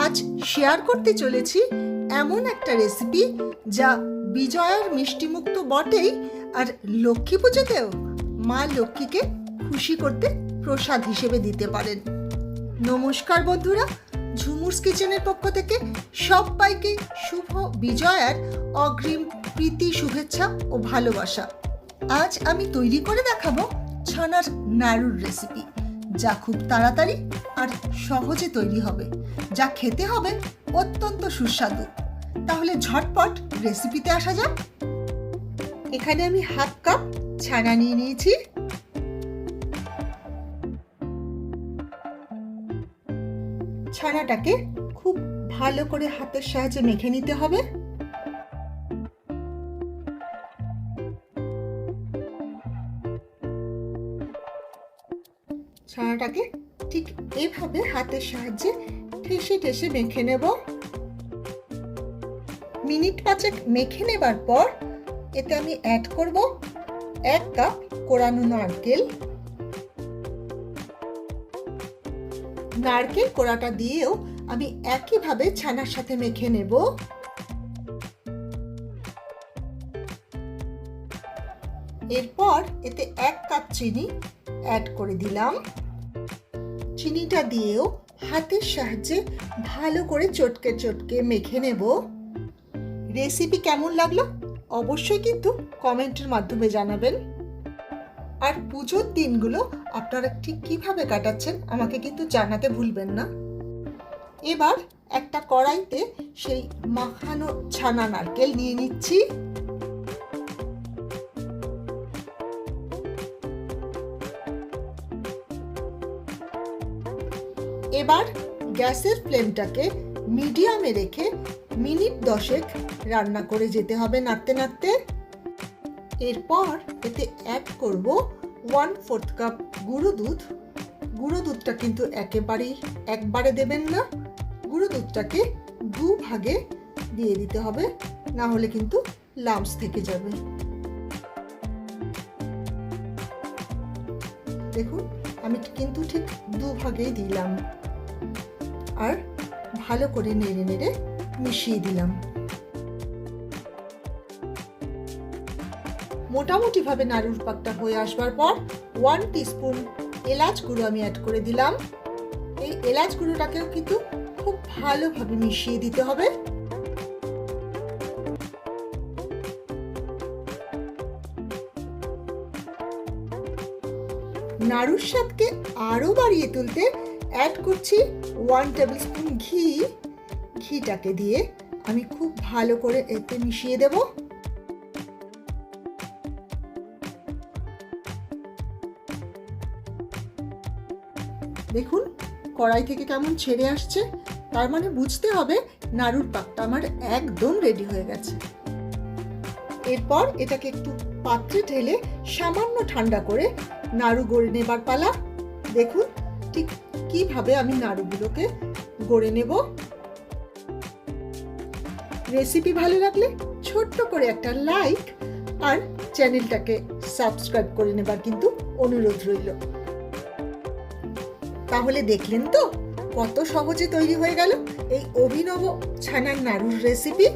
আজ শেয়ার করতে চলেছি এমন একটা রেসিপি যা বিজয়ার মিষ্টিমুখ তো বটেই, আর লক্ষ্মী পুজোতেও মা লক্ষ্মীকে খুশি করতে প্রসাদ হিসেবে দিতে পারেন। নমস্কার বন্ধুরা, ঝুমুরস কিচেনের পক্ষ থেকে সবাইকে শুভ বিজয়ার অগ্রিম প্রীতি, শুভেচ্ছা ও ভালোবাসা। আজ আমি তৈরি করে দেখাবো ছানার নাড়ুর রেসিপি, যা খুব তাড়াতাড়ি আর সহজে তৈরি হবে, যা খেতে হবে অত্যন্ত সুস্বাদু। তাহলে ঝটপট রেসিপিতে আসা যাক। এখানে আমি হাফ কাপ ছানা নিয়ে নিয়েছি। ছানাটাকে খুব ভালো করে হাতের সাহায্যে মেখে নিতে হবে। ছানাটাকে ঠিক এভাবে হাতের সাহায্যে ঠেসে ঠেসে মেখে নেব। মিনিট 5 মেখে নেবার পর এতে আমি অ্যাড করব 1 কাপ কোরানো নারকেল। নারকেল কোড়াটা দিয়েও আমি একইভাবে ছানার সাথে মেখে নেব। এরপর এতে 1 কাপ চিনি অ্যাড করে দিলাম। চিনিটা দিয়েও হাতের সাহায্যে ভালো করে চটকে চটকে মেখে নেব। রেসিপি কেমন লাগলো অবশ্যই কিন্তু কমেন্টের মাধ্যমে জানাবেন। আর পুজোর দিনগুলো আপনারা ঠিক কিভাবে কাটাচ্ছেন আমাকে কিন্তু জানাতে ভুলবেন না। এবার একটা কড়াইতে সেই মাখানো ছানা নারকেল নিয়ে নিচ্ছি। এবার গ্যাসের ফ্লেমটাকে মিডিয়ামে রেখে মিনিট 10 রান্না করে যেতে হবে নাড়তে নাড়তে। এরপর এতে অ্যাড করব 1/4 কাপ গুঁড়ো দুধ। গুঁড়ো দুধটা কিন্তু একবারে দেবেন না, গুঁড়ো দুধটাকে 2 ভাগে দিয়ে দিতে হবে, না হলে কিন্তু লাম্পস থেকে যাবে। দেখুন আমি কিন্তু ঠিক 2 ভাগেই দিলাম, আর ভালো করে নেড়ে নেড়ে মিশিয়ে দিলাম। মোটামুটি ভাবে নাড়ুর পাকটা হয়ে আসবার পর 1 টিস্পুন এলাচ গুঁড়ো আমি অ্যাড করে দিলাম। এই এলাচ গুঁড়োটাকেও কিন্তু খুব ভালোভাবে মিশিয়ে দিতে হবে। নাড়ুর স্বাদকে আরো বাড়িয়ে তুলতে অ্যাড করছি 1 টেবিলস্পুন ঘি। ঘিটাকে দিয়ে আমি খুব ভালো করে এতে মিশিয়ে দেব। দেখুন কড়াই থেকে কেমন ছেড়ে আসছে, তার মানে বুঝতে হবে নাড়ুর পাকটা আমার একদম রেডি হয়ে গেছে। এরপর এটাকে একটু পাত্রে ঢেলে সামান্য ঠান্ডা করে নাড়ু গড়ে নেবার পালা। দেখুন ঠিক কিভাবে আমি নাড়ুগুলোকে গড়ে নেব। রেসিপি ভালো লাগলে ছোট্ট করে একটা লাইক আর চ্যানেলটাকে সাবস্ক্রাইব করে নেবার কিন্তু অনুরোধ রইল। তাহলে দেখলেন তো কত সহজে তৈরি হয়ে গেল এই অভিনব ছানার নাড়ুর রেসিপি।